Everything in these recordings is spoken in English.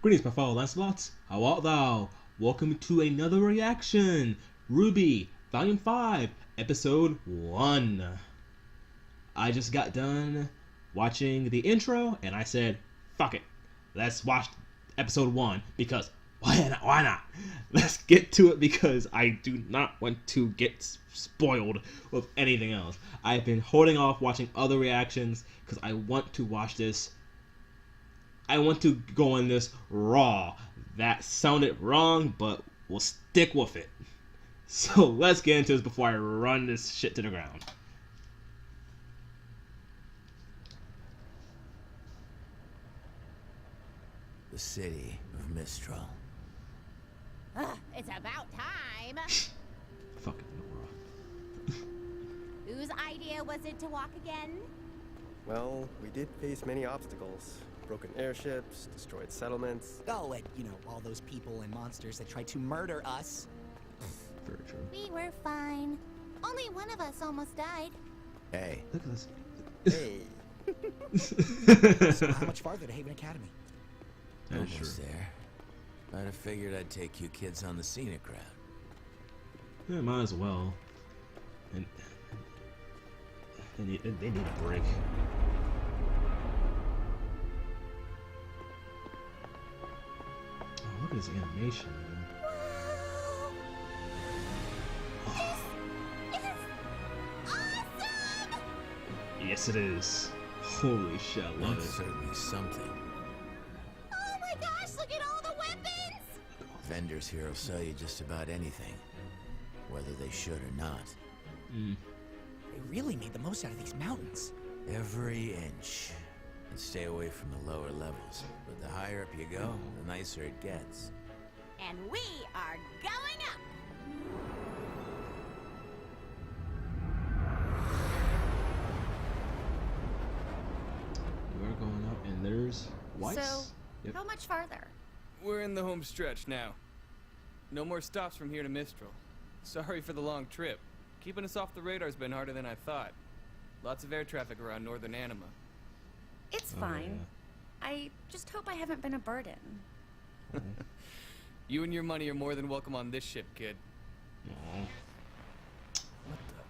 Greetings, my fellow Lancelots. How art thou? Welcome to another reaction. RWBY, Volume 5, Episode 1. I just got done watching the intro, and I said, fuck it. Let's watch Episode 1, because why not? Let's get to it, because I do not want to get spoiled with anything else. I've been holding off watching other reactions, because I want to watch this. I want to go in this raw. That sounded wrong, but we'll stick with it. So let's get into this before I run this shit to the ground. The city of Mistral. It's about time. Fucking Nora. Whose idea was it to walk again? Well, we did face many obstacles. Broken airships, destroyed settlements. Oh, and, you know, all those people and monsters that tried to murder us. Very true. We were fine. Only one of us almost died. Hey, Look at this. Hey. So how much farther to Haven Academy? almost there. I'd have figured I'd take you kids on the scenic route. Yeah, might as well. And they need a break. Oh, look at this animation, man. Wow. This is awesome! Yes, it is. Holy shit, I love That's it. certainly something. Oh my gosh, look at all the weapons! Vendors here will sell you just about anything, whether they should or not. They really made the most out of these mountains. Every inch. And stay away from the lower levels. But the higher up you go, the nicer it gets. And we are going up! We're going up, and there's Weiss. So, Yep. how much farther? We're in the home stretch now. No more stops from here to Mistral. Sorry for the long trip. Keeping us off the radar's been harder than I thought. Lots of air traffic around northern Anima. It's Oh, fine. I just hope I haven't been a burden. You and your money are more than welcome on this ship, kid. Aw.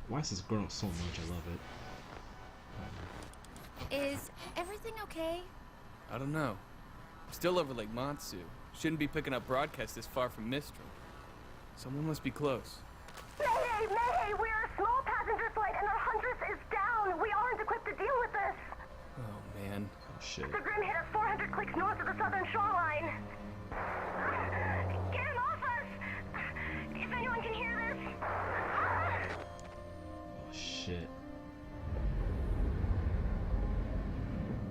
Weiss has grown up so much. I love it. Is everything okay? I don't know. Still over Lake Matsu. Shouldn't be picking up broadcasts this far from Mistral. Someone must be close. Mayday! Mayday! We're a small passenger flight and our Huntress is down! We aren't equipped to deal with this! Oh, man. Oh shit. The Grim hit us 400 clicks north of the southern shoreline! Get him off us! If anyone can hear this! Oh shit.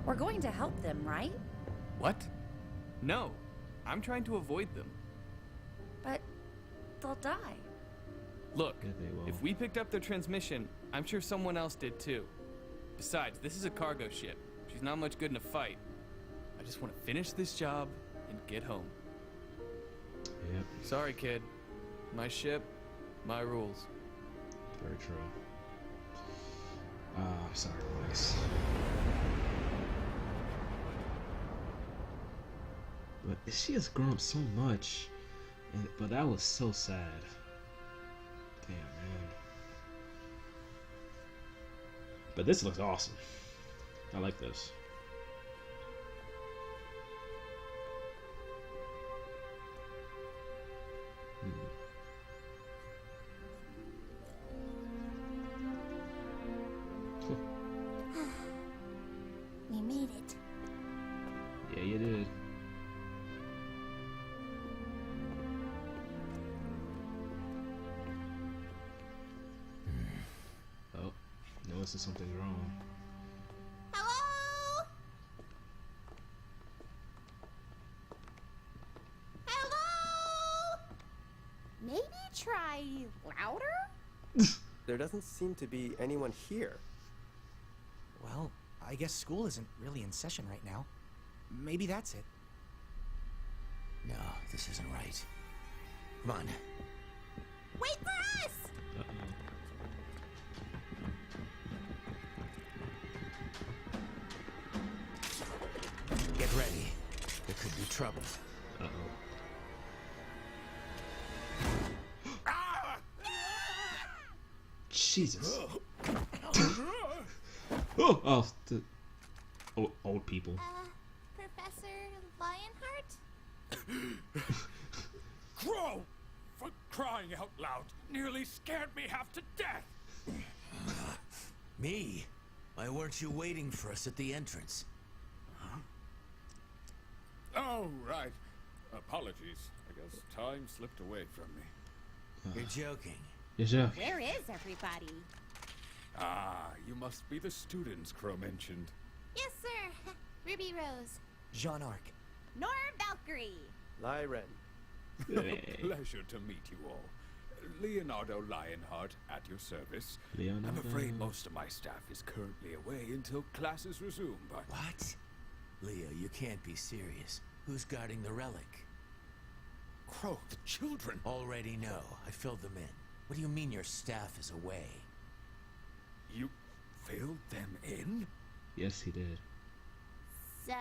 We're going to help them, right? What? No. I'm trying to avoid them. But they'll die. Look, Yeah, they will. if we picked up their transmission, I'm sure someone else did too. Besides, this is a cargo ship. She's not much good in a fight. I just want to finish this job and get home. Yep. Sorry, kid. My ship, my rules. Very true. I'm sorry, Weiss. But she has grown up so much, but that was so sad. Damn, man. But this looks awesome. I like this. Cool. We made it. Yeah, you did. Oh, notices something's wrong. Hello? Hello? Maybe try louder? There doesn't seem to be anyone here. Well, I guess school isn't really in session right now. Maybe that's it. No, this isn't right. Come on. Wait for us! Uh-oh. trouble. Uh-oh. Jesus. Old people. Professor Lionheart? Crow! For crying out loud, nearly scared me half to death! Me? Why weren't you waiting for us at the entrance? Oh, right. Apologies. I guess time slipped away from me. You're joking. You're joking. Where is everybody? Ah, you must be the students Crow mentioned. Yes, sir. Ruby Rose. Jean Arc. Nor Valkyrie. Lyren. Pleasure to meet you all. Leonardo Lionheart at your service. Leonardo. I'm afraid most of my staff is currently away until classes resume, but... What? Leo, you can't be serious. Who's guarding the relic? Crow, the children! Already know. I filled them in. What do you mean your staff is away? You filled them in? Yes, he did. So,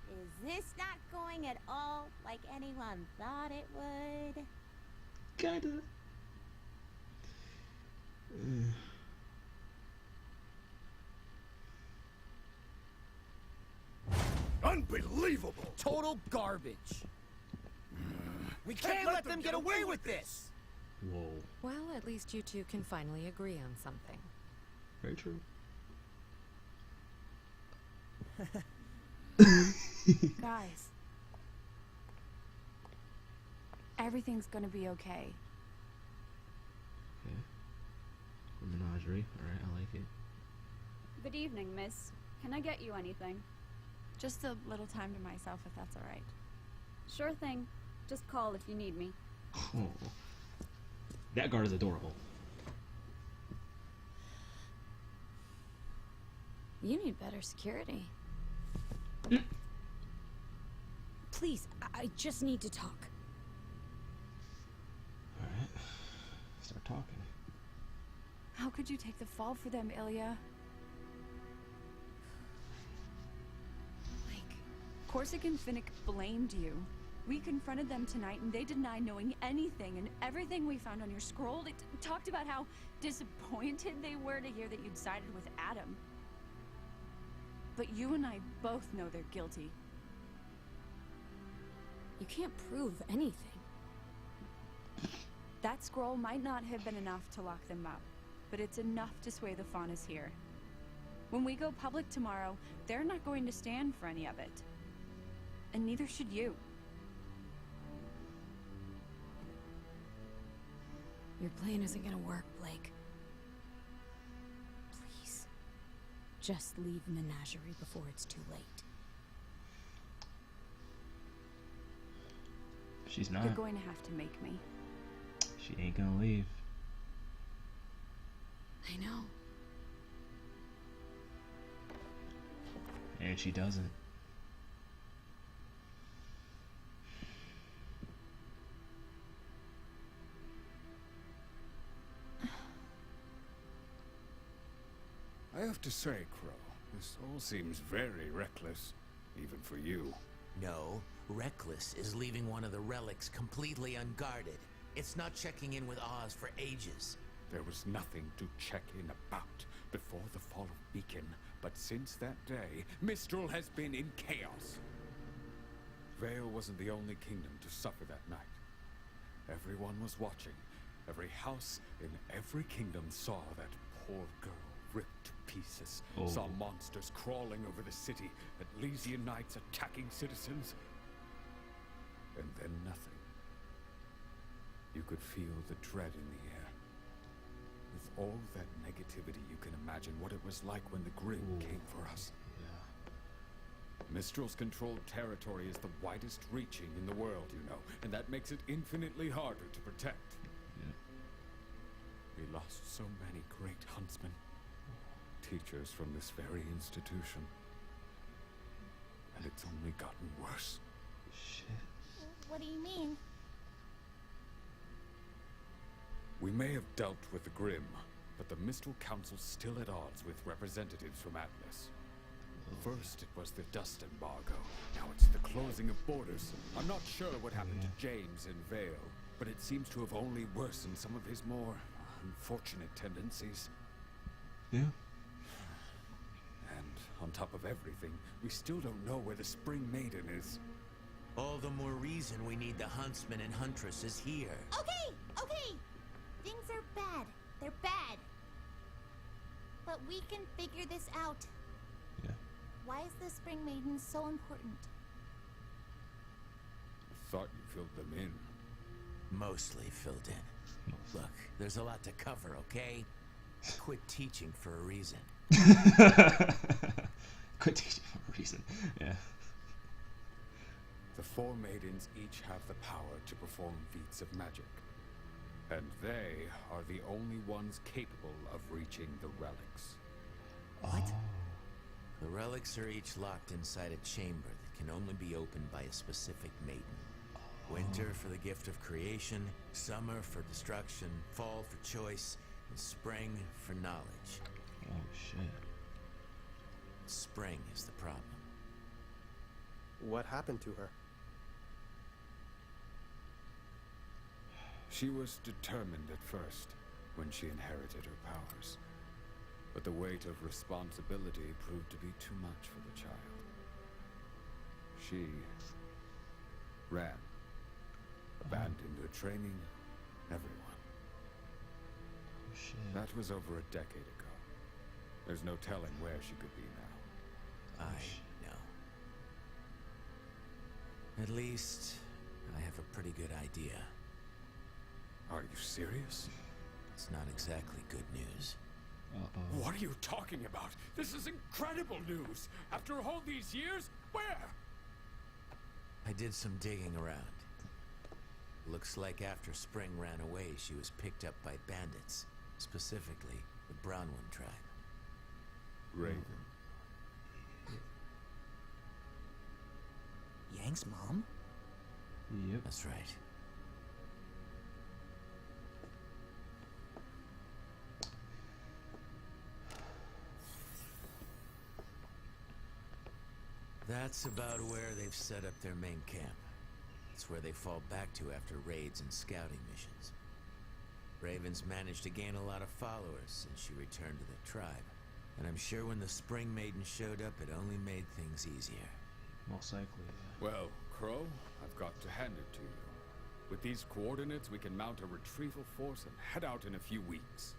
is this not going at all like anyone thought it would? Kinda. Unbelievable! Total garbage. We can't let them get away with this! Whoa. Well, at least you two can finally agree on something. Very true. Guys. Everything's gonna be okay. Okay. Menagerie. Alright, I like it. Good evening, miss. Can I get you anything? Just a little time to myself, if that's alright. Sure thing. Just call if you need me. Oh. That guard is adorable. You need better security. Please, I just need to talk. Alright. Start talking. How could you take the fall for them, Ilya? Like, Corsic and Finnick blamed you. We confronted them tonight and they denied knowing anything, and everything we found on your scroll, they talked about how disappointed they were to hear that you'd sided with Adam. But you and I both know they're guilty. you can't prove anything. That scroll might not have been enough to lock them up, but it's enough to sway the Faunas here. When we go public tomorrow, they're not going to stand for any of it. And neither should you. Your plan isn't gonna work, Blake. Please. Just leave Menagerie before it's too late. She's not. You're going to have to make me. She ain't gonna leave. I know. And she doesn't. I have to say, Crow, this all seems very reckless, even for you. No, reckless is leaving one of the relics completely unguarded. It's not checking in with Oz for ages. There was nothing to check in about before the fall of Beacon, but since that day, Mistral has been in chaos. Vale wasn't the only kingdom to suffer that night. Everyone was watching. Every house in every kingdom saw that poor girl ripped to pieces, saw monsters crawling over the city, Atlesian knights attacking citizens, and then nothing. You could feel the dread in the air. With all that negativity, you can imagine what it was like when the Grim came for us. Yeah. Mistral's controlled territory is the widest reaching in the world, you know, and that makes it infinitely harder to protect. Yeah. We lost so many great huntsmen, teachers from this very institution. And it's only gotten worse. Shit. What do you mean? We may have dealt with the Grim, but the Mistral Council's still at odds with representatives from Atlas. First it was the dust embargo, now it's the closing of borders. I'm not sure what happened to James in Vale, but it seems to have only worsened some of his more unfortunate tendencies. Yeah. And on top of everything, we still don't know where the Spring Maiden is. All the more reason we need the huntsman and huntresses here. Okay. Things are bad. They're bad. But we can figure this out. Yeah. Why is the Spring Maiden so important? I thought you filled them in. Mostly filled in. Look, there's a lot to cover, okay? I quit teaching for a reason. Quit teaching for a reason. Yeah. The four maidens each have the power to perform feats of magic. And they are the only ones capable of reaching the relics. What? The relics are each locked inside a chamber that can only be opened by a specific maiden. Winter for the gift of creation, summer for destruction, fall for choice, and spring for knowledge. Oh shit. Spring is the problem. What happened to her? She was determined at first, when she inherited her powers. But the weight of responsibility proved to be too much for the child. She ran. Abandoned her training, everyone. Oh shit. That was over a decade ago. There's no telling where she could be now. I know. At least, I have a pretty good idea. Are you serious? It's not exactly good news. Uh-oh. What are you talking about? This is incredible news! After all these years, where? I did some digging around. Looks like after Spring ran away, she was picked up by bandits. Specifically, the Brownwood tribe. Raven. Yang's mom? Yep. That's right. That's about where they've set up their main camp. It's where they fall back to after raids and scouting missions. Raven's managed to gain a lot of followers since she returned to the tribe. And I'm sure when the Spring Maiden showed up, it only made things easier. Most likely, yeah. Well, Crow, I've got to hand it to you. With these coordinates, we can mount a retrieval force and head out in a few weeks.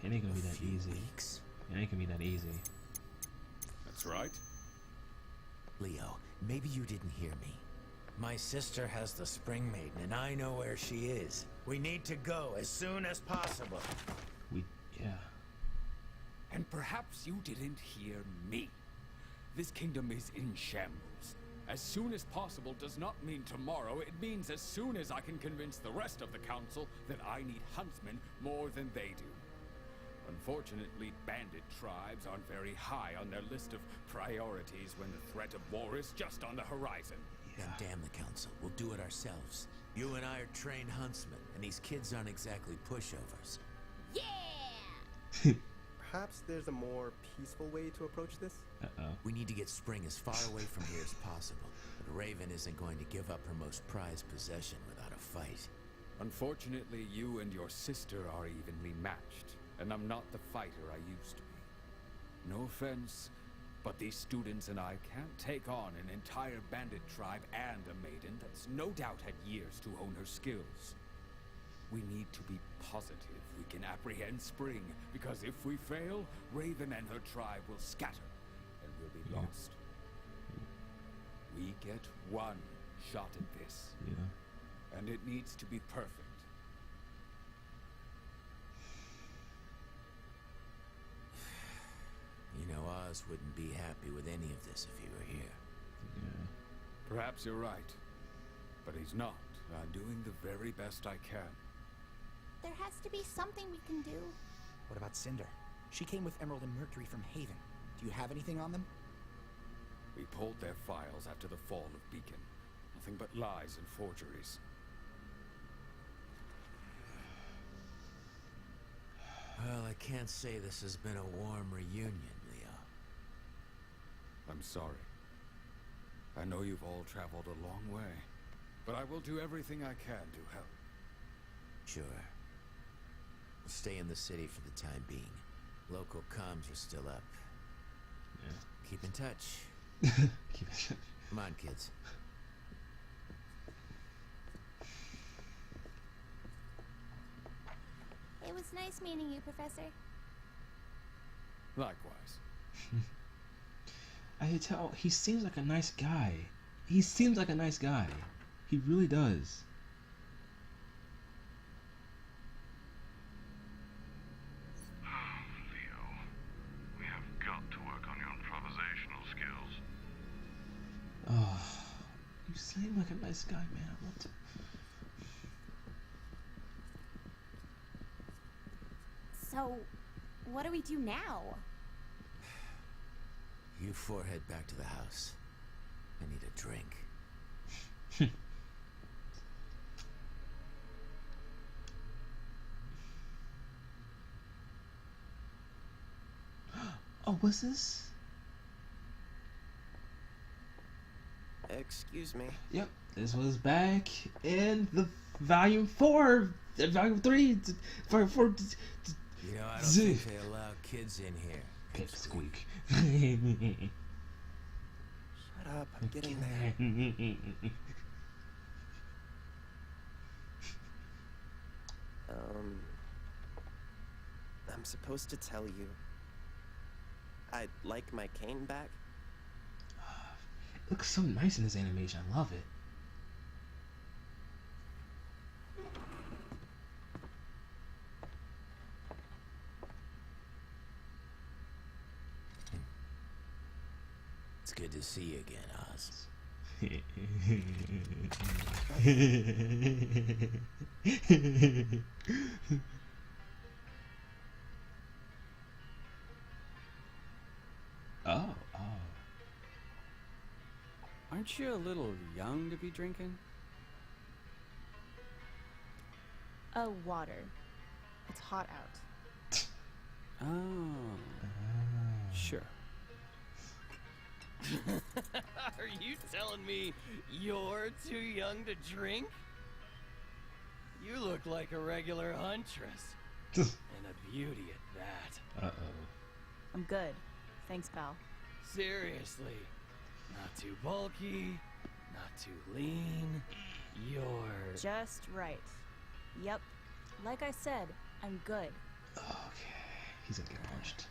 It ain't gonna be that easy. Weeks? It ain't gonna be that easy. That's right. Leo, maybe you didn't hear me. My sister has the Spring Maiden, and I know where she is. We need to go as soon as possible. Yeah. And perhaps you didn't hear me. This kingdom is in shambles. As soon as possible does not mean tomorrow. It means as soon as I can convince the rest of the council that I need huntsmen more than they do. Unfortunately, bandit tribes aren't very high on their list of priorities when the threat of war is just on the horizon. Then damn the council. We'll do it ourselves. You and I are trained huntsmen, and these kids aren't exactly pushovers. Yeah! Perhaps there's a more peaceful way to approach this? Uh-oh. We need to get Spring as far away from here as possible. But Raven isn't going to give up her most prized possession without a fight. Unfortunately, you and your sister are evenly matched, and I'm not the fighter I used to be. No offense, but these students and I can't take on an entire bandit tribe and a maiden that's no doubt had years to hone her skills. We need to be positive we can apprehend Spring, because if we fail, Raven and her tribe will scatter, and we'll be lost. We get one shot at this. Yeah. And it needs to be perfect. You know, Oz wouldn't be happy with any of this if he were here. Yeah. Perhaps you're right. But he's not. I'm doing the very best I can. There has to be something we can do. What about Cinder? She came with Emerald and Mercury from Haven. Do you have anything on them? We pulled their files after the fall of Beacon. Nothing but lies and forgeries. Well, I can't say this has been a warm reunion, Leo. I'm sorry. I know you've all traveled a long way, but I will do everything I can to help. Sure. We'll stay in the city for the time being. Local comms are still up. Yeah. Keep in touch. Keep in touch. Come on, kids. It was nice meeting you, Professor. Likewise. I can tell he seems like a nice guy. He seems like a nice guy. He really does. Leo, we have got to work on your improvisational skills. Oh, you seem like a nice guy, man. I want to. So, what do we do now? You four head back to the house. I need a drink. Oh, what's this? Excuse me. Yep, this was back in the volume 4, volume 3, for You know, I don't think they allow kids in here. Pipsqueak. Shut up, I'm getting there. I'm supposed to tell you. I'd like my cane back. It looks so nice in this animation. I love it. It's good to see you again, Oz. Oh. Aren't you a little young to be drinking? Oh, water. It's hot out. Oh. Sure. Are you telling me you're too young to drink? You look like a regular huntress. And a beauty at that. Uh-oh. I'm good. Thanks, pal. Seriously. Not too bulky, not too lean. You're... Just right. Yep. Like I said, I'm good. Okay. He's gonna get punched.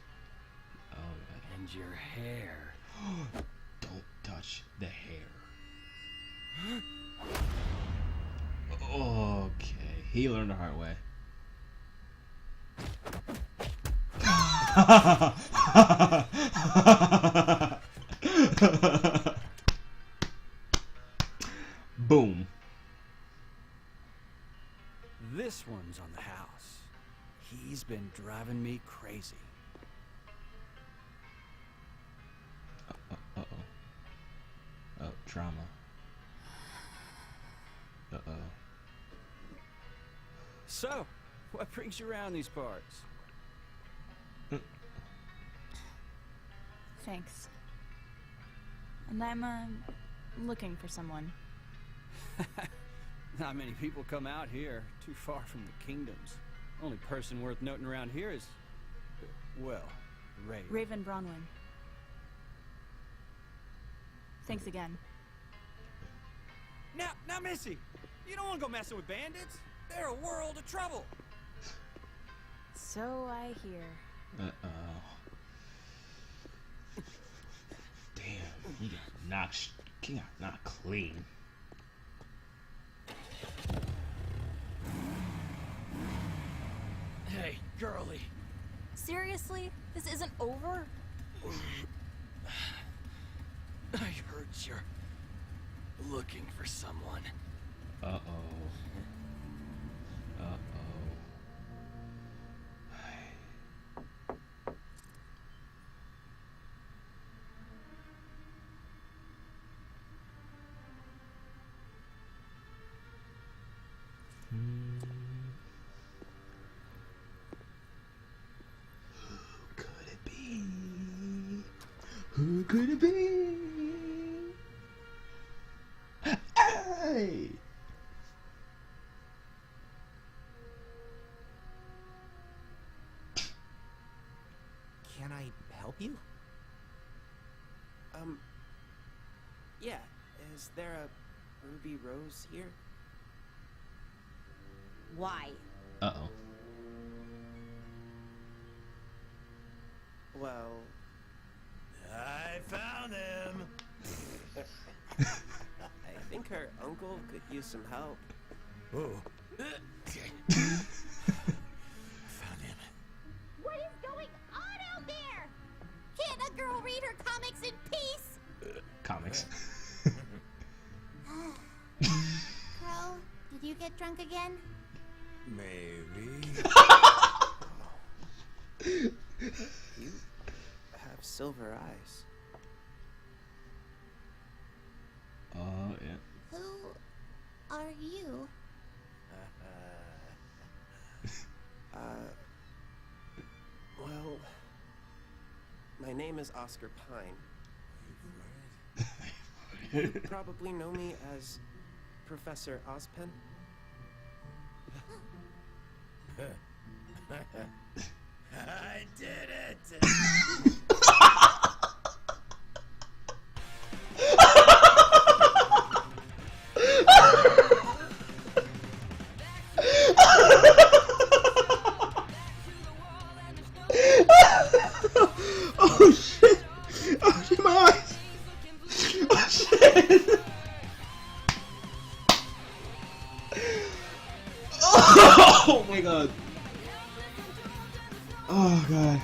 Oh, God. And your hair. Don't touch the hair. Okay. He learned the hard way. Boom. This one's on the house. He's been driving me crazy. Uh-oh. Oh, trauma. Uh-oh. So, what brings you around these parts? Thanks. And I'm, looking for someone. Not many people come out here, too far from the kingdoms. Only person worth noting around here is, well, Raven Bronwyn. Thanks again. Now, Missy, you don't want to go messing with bandits. They're a world of trouble. So I hear. Uh-oh. Damn, he got knocked clean. Hey, girlie. Seriously? This isn't over? I heard you're looking for someone. Uh-oh. Uh-oh. Who could it be? Hey! Can I help you? Yeah. Is there a Ruby Rose here? Why? Uh-oh. Well... I found him! I think her uncle could use some help. Oh. Found him. What is going on out there? Can't a girl read her comics in peace? Comics. Crow, did you get drunk again? Maybe. You have silver eyes. Yeah. Who are you? Well, my name is Oscar Pine. You probably know me as Professor Ozpen. I did it! Oh shit! Oh shit, my eyes! Oh shit! Oh my god! Oh god!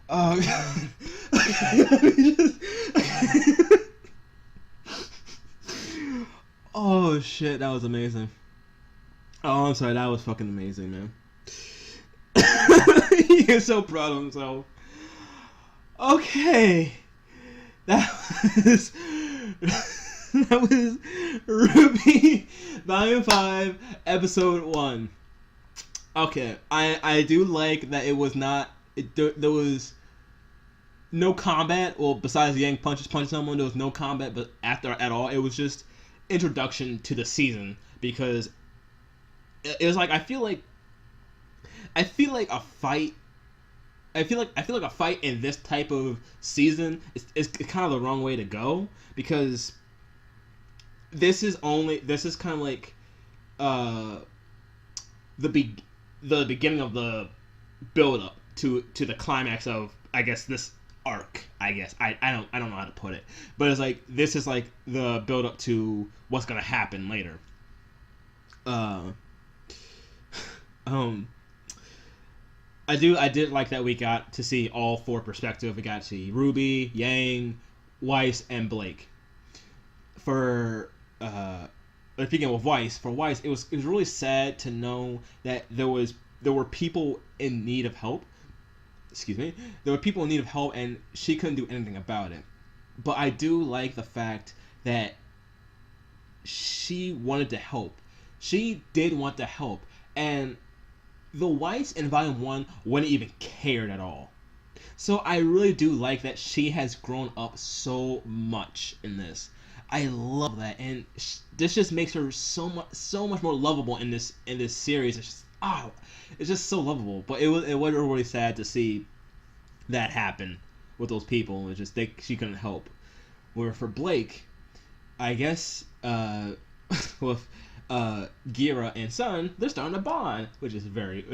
Oh god! Oh shit, that was amazing. Oh, I'm sorry, that was fucking amazing, man. He's so proud of himself. Okay. That was RWBY Volume 5, Episode 1. Okay, I do like that it was not there was no combat. Well, besides Yang punching someone, there was no combat. But after at all, it was just introduction to the season because it was like I feel like a fight. I feel like a fight in this type of season is kind of the wrong way to go because this is kind of like the beginning of the build up to the climax of, I guess, this arc. I guess I don't know how to put it, but it's like this is like the build up to what's gonna happen later. I did like that we got to see all four perspectives. We got to see Ruby, Yang, Weiss, and Blake. For speaking of Weiss, for Weiss, it was really sad to know that there were people in need of help. Excuse me. There were people in need of help, and she couldn't do anything about it. But I do like the fact that she wanted to help. She did want to help, and the Weiss in Volume 1 wouldn't even cared at all. So I really do like that she has grown up so much in this. I love that, and this just makes her so much more lovable in this series. It's just so lovable. But it was really sad to see that happen with those people. It's just she couldn't help. Where for Blake, I guess with Gira and Sun, they're starting to bond, which is very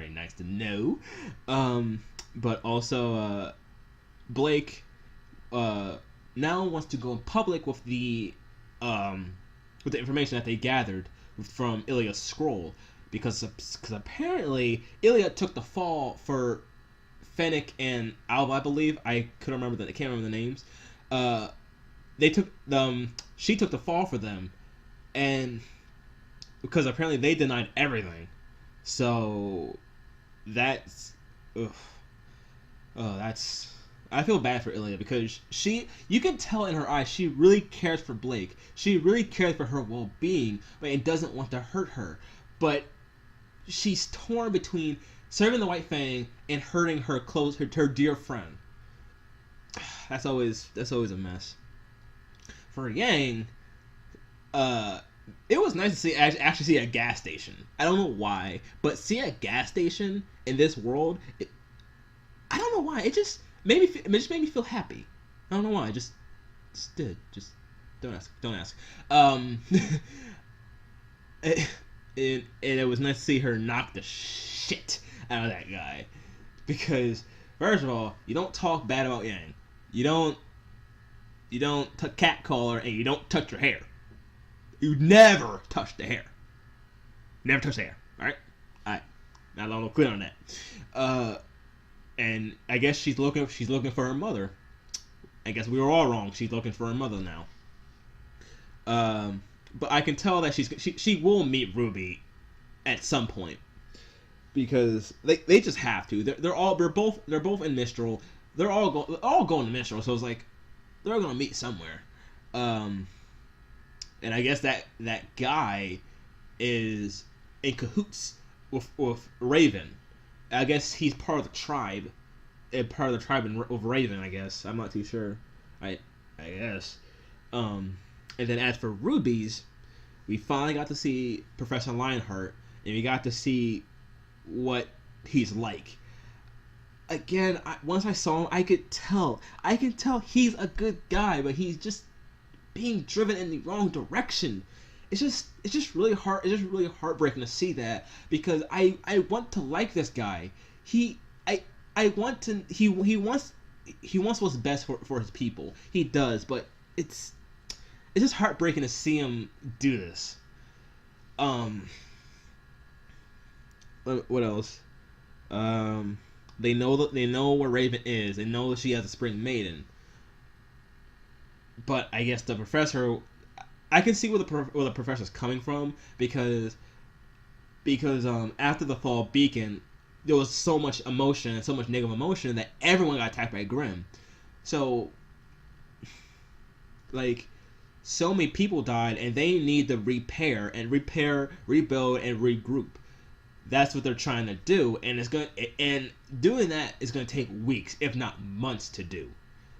nice to know. But also Blake now wants to go in public with the information that they gathered from Ilya's scroll, because apparently Ilya took the fall for Fennec and Alva, I believe. I can't remember the names. She took the fall for them, and because apparently they denied everything. So that's I feel bad for Ilya, because you can tell in her eyes she really cares for Blake. She really cares for her well-being, but it doesn't want to hurt her. But she's torn between serving the White Fang and hurting her dear friend. that's always a mess. For Yang, it was nice to see actually see a gas station. I don't know why, but seeing a gas station in this world, I don't know why. It just made me feel happy. I don't know why. I just did. Just don't ask. And it was nice to see her knock the shit out of that guy, because first of all, you don't talk bad about Yang. You don't catcall her, and you don't touch her hair. You never touch the hair. Never touch the hair. Alright? Now I'm clear on that. And I guess she's looking for her mother. I guess we were all wrong. She's looking for her mother now. But I can tell that she will meet RWBY at some point, because they just have to. They're both in Mistral. They're all going to Mistral, so it's like they're gonna meet somewhere. And I guess that guy is in cahoots with Raven. I guess he's part of the tribe. Of Raven, I guess. I'm not too sure. I guess. And then as for Ruby's, we finally got to see Professor Lionheart, and we got to see what he's like. Again, once I saw him, I could tell he's a good guy, but he's just being driven in the wrong direction. It's just really hard. It's just really heartbreaking to see that, because I want to like this guy. He wants what's best for his people. He does, but it's just heartbreaking to see him do this. What else? They know where Raven is. They know that she has a Spring Maiden. But I guess the professor, I can see where the professor's coming from, because after the fall of Beacon, there was so much emotion, so much negative emotion, that everyone got attacked by Grimm. So, like, so many people died, and they need to repair, rebuild, and regroup. That's what they're trying to do, and doing that is gonna take weeks, if not months, to do.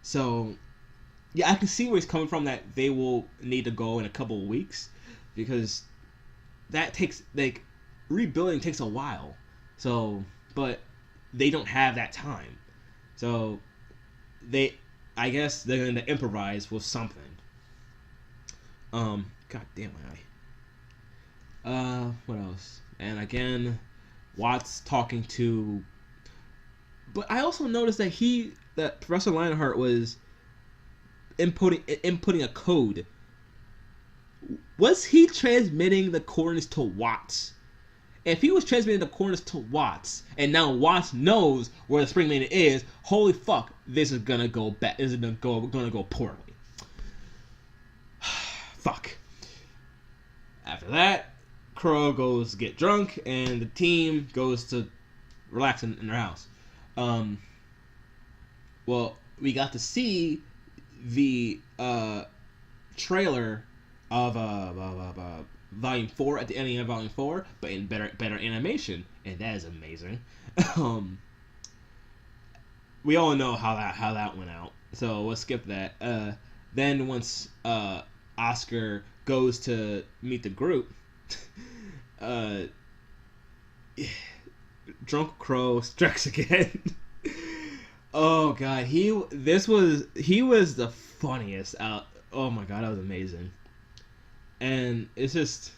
So, yeah, I can see where he's coming from, that they will need to go in a couple of weeks, because that takes, like, rebuilding takes a while. So, but they don't have that time. So, I guess they're going to improvise with something. God damn my eye. What else? And again, Watts talking to... But I also noticed that Professor Lionheart was inputting a code. Was he transmitting the coordinates to Watts? If he was transmitting the coordinates to Watts, and now Watts knows where the Spring Maiden is, holy fuck, this is gonna go bad. This is gonna go poorly. Fuck. After that, Crow goes to get drunk, and the team goes to relax in their house. Well, we got to see the trailer of Volume 4 at the ending of Volume 4, but in better animation, and that is amazing. We all know how that went out, so we'll skip that. Then once Oscar goes to meet the group, Drunk Crow strikes again. Oh god, he was the funniest out. Oh my god, that was amazing. And it's just,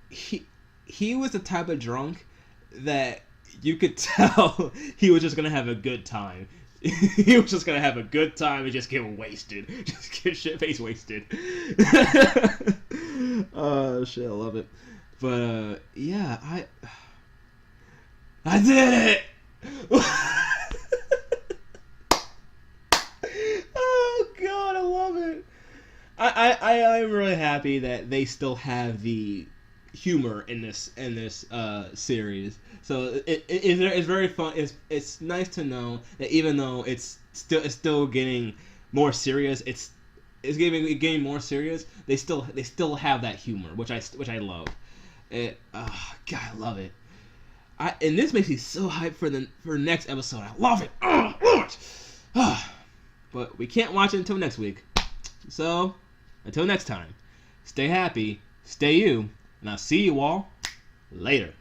he was the type of drunk that you could tell he was just gonna have a good time. He was just gonna have a good time and just get wasted, just get shit face wasted. Oh shit, I love it. But yeah, I did it. Oh god, I love it. I'm really happy that they still have the humor in this series. So it's very fun. It's nice to know that even though it's still getting more serious, it's getting more serious. They still have that humor, which I love. God, I love it. And this makes me so hyped for the next episode. I love it. Love it. But we can't watch it until next week. So, until next time, stay happy, stay you, and I'll see you all later.